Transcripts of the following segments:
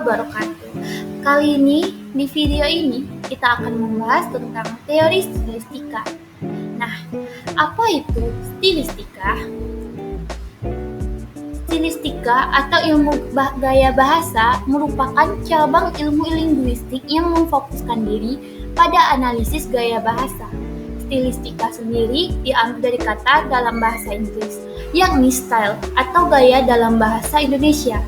wabarakatuh. Kali ini, di video ini, kita akan membahas tentang teori stilistika. Nah, apa itu stilistika? Stilistika atau ilmu gaya bahasa merupakan cabang ilmu linguistik yang memfokuskan diri pada analisis gaya bahasa. Stilistika sendiri diambil dari kata dalam bahasa Inggris, yakni style atau gaya dalam bahasa Indonesia.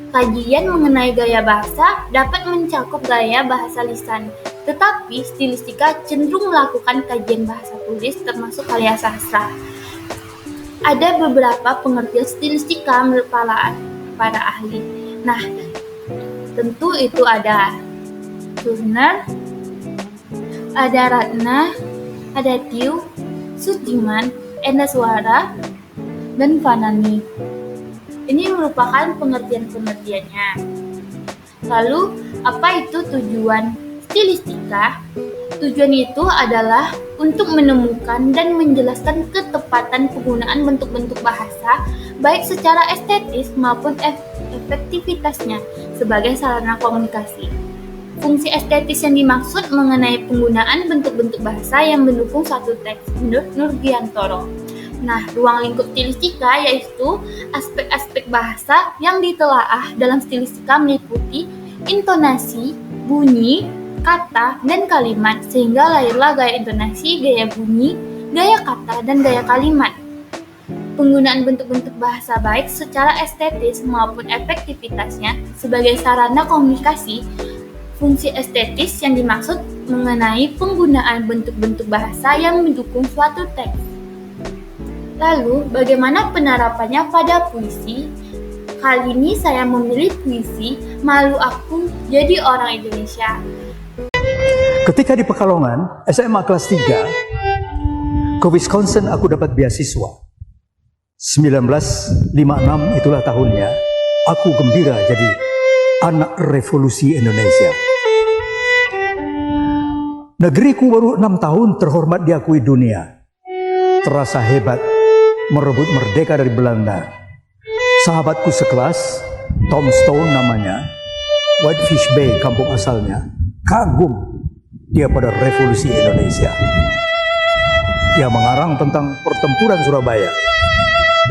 Kajian mengenai gaya bahasa dapat mencakup gaya bahasa lisan, tetapi stilistika cenderung melakukan kajian bahasa tulis termasuk karya sastra. Ada beberapa pengertian stilistika menurut para ahli. Nah, tentu itu ada Turner, ada Ratna, ada Tiu, Sudirman, Endaswara, dan Vanani. Ini merupakan pengertian-pengertiannya. Lalu, apa itu tujuan stilistika? Tujuan itu adalah untuk menemukan dan menjelaskan ketepatan penggunaan bentuk-bentuk bahasa, baik secara estetis maupun efektivitasnya sebagai sarana komunikasi. Fungsi estetis yang dimaksud mengenai penggunaan bentuk-bentuk bahasa yang mendukung suatu teks, menurut Nurgiantoro. Nah, ruang lingkup stilistika yaitu aspek-aspek bahasa yang ditelaah dalam stilistika meliputi intonasi, bunyi, kata, dan kalimat, sehingga lahirlah gaya intonasi, gaya bunyi, gaya kata, dan gaya kalimat. Penggunaan bentuk-bentuk bahasa baik secara estetis maupun efektivitasnya sebagai sarana komunikasi. Fungsi estetis yang dimaksud mengenai penggunaan bentuk-bentuk bahasa yang mendukung suatu teks. Lalu, bagaimana penerapannya pada puisi? Kali ini saya memilih puisi Malu Aku Jadi Orang Indonesia. Ketika di Pekalongan, SMA kelas 3, ke Wisconsin aku dapat beasiswa. 1956 itulah tahunnya, aku gembira jadi anak revolusi Indonesia. Negeriku baru 6 tahun terhormat diakui dunia. Terasa hebat merebut merdeka dari Belanda. Sahabatku sekelas, Tom Stone namanya, Whitefish Bay kampung asalnya, kagum dia pada revolusi Indonesia. Dia mengarang tentang pertempuran Surabaya.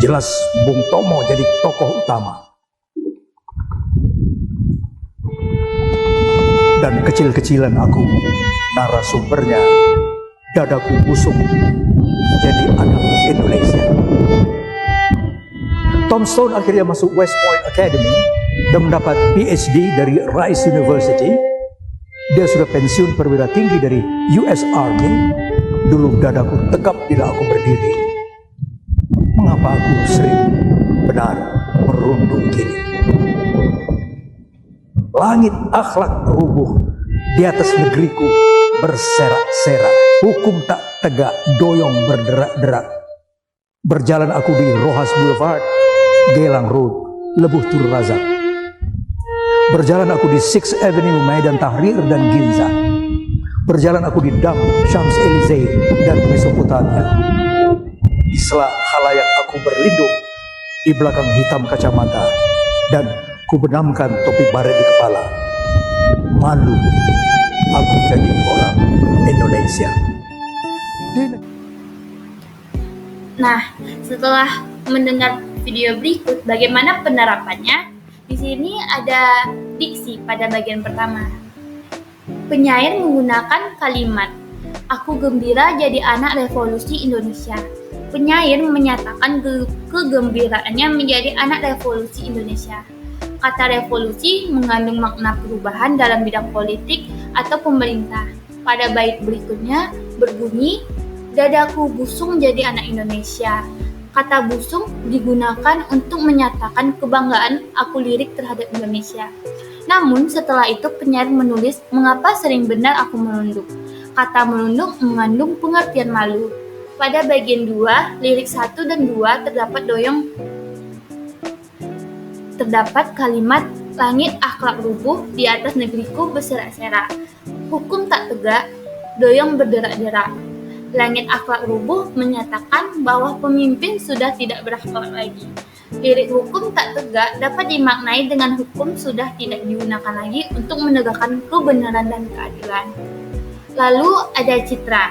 Jelas Bung Tomo jadi tokoh utama. Dan kecil-kecilan aku, narasumbernya, dadaku busuk jadi anak Indonesia. Tom Stone akhirnya masuk West Point Academy dan mendapat PhD dari Rice University. Dia sudah pensiun perwira tinggi dari US Army. Dulu dadaku tegap bila aku berdiri. Mengapa aku sering benar merundung gini? Langit akhlak rubuh di atas negeriku berserak-serak. Hukum tak tegak, doyong berderak-derak. Berjalan aku di Rojas Boulevard, Gelang Road, Lebuh Tur Razak. Berjalan aku di 6th Avenue, Maidan Tahrir dan Ginza. Berjalan aku di Dam, Champs-Élysées dan Mesopotamia. Di sela khalayak aku berlindung di belakang hitam kacamata dan kubenamkan topi baret di kepala. Malu aku jadi orang Indonesia. Nah, setelah mendengar video berikut bagaimana penerapannya, di sini ada diksi pada bagian pertama. Penyair menggunakan kalimat, "Aku gembira jadi anak revolusi Indonesia." Penyair menyatakan kegembiraannya menjadi anak revolusi Indonesia. Kata revolusi mengandung makna perubahan dalam bidang politik atau pemerintah. Pada bait berikutnya berbunyi, "Dadaku busung jadi anak Indonesia." Kata busung digunakan untuk menyatakan kebanggaan aku lirik terhadap Indonesia. Namun setelah itu penyair menulis, "Mengapa sering benar aku merunduk?" Kata merunduk mengandung pengertian malu. Pada bagian 2, lirik 1 dan 2 terdapat kalimat, "Langit akhlak rubuh di atas negeriku berserak-serak. Hukum tak tegak, doyong berderak-derak." Langit akhlak rubuh menyatakan bahwa pemimpin sudah tidak berakhlak lagi. Lirik hukum tak tegak dapat dimaknai dengan hukum sudah tidak digunakan lagi untuk menegakkan kebenaran dan keadilan. Lalu ada citra.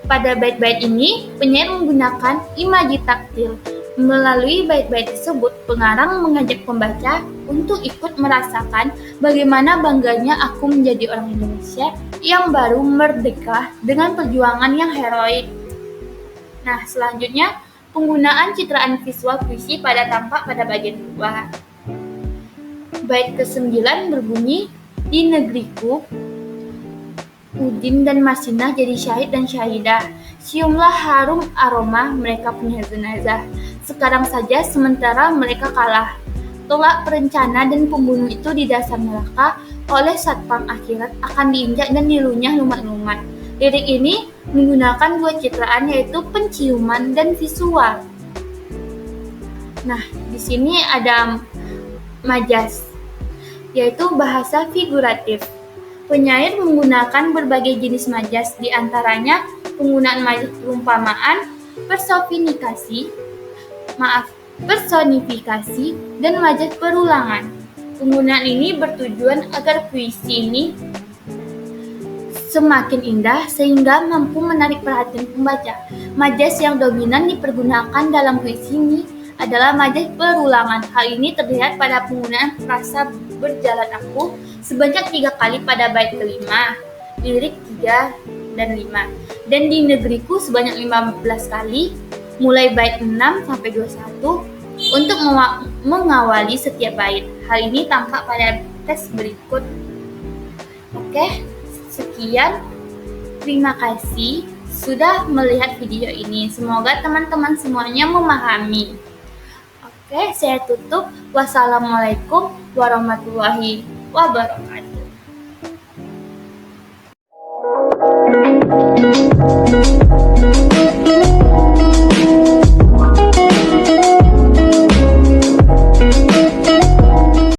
Pada bait-bait ini, penyair menggunakan imaji taktil. Melalui bait-bait tersebut, pengarang mengajak pembaca untuk ikut merasakan bagaimana bangganya aku menjadi orang Indonesia yang baru merdeka dengan perjuangan yang heroik. Nah, selanjutnya penggunaan citraan visual puisi pada tampak pada bagian bawah. Bait ke-9 berbunyi, di negeriku, Udin dan Masinah jadi syahid dan syahidah. Ciumlah harum aroma mereka punya jenazah. Sekarang saja sementara mereka kalah. Tolak perencana dan pembunuh itu di dasar neraka oleh satpam akhirat akan diinjak dan dilunyah lumat-lumat. Lirik ini menggunakan dua citraan yaitu penciuman dan visual. Nah, di sini ada majas, yaitu bahasa figuratif. Penyair menggunakan berbagai jenis majas, di antaranya penggunaan majas perumpamaan, personifikasi, dan majas perulangan. Penggunaan ini bertujuan agar puisi ini semakin indah sehingga mampu menarik perhatian pembaca. Majas yang dominan dipergunakan dalam puisi ini adalah majas perulangan. Hal ini terlihat pada penggunaan frasa berjalan aku sebanyak 3 kali pada bait ke-5, lirik 3 dan 5, dan di negeriku sebanyak 15 kali, mulai bait 6 sampai 21 untuk mengawali setiap bait. Hal ini tampak pada teks berikut. Oke, sekian. Terima kasih sudah melihat video ini. Semoga teman-teman semuanya memahami. Oke, saya tutup. Wassalamualaikum warahmatullahi wabarakatuh.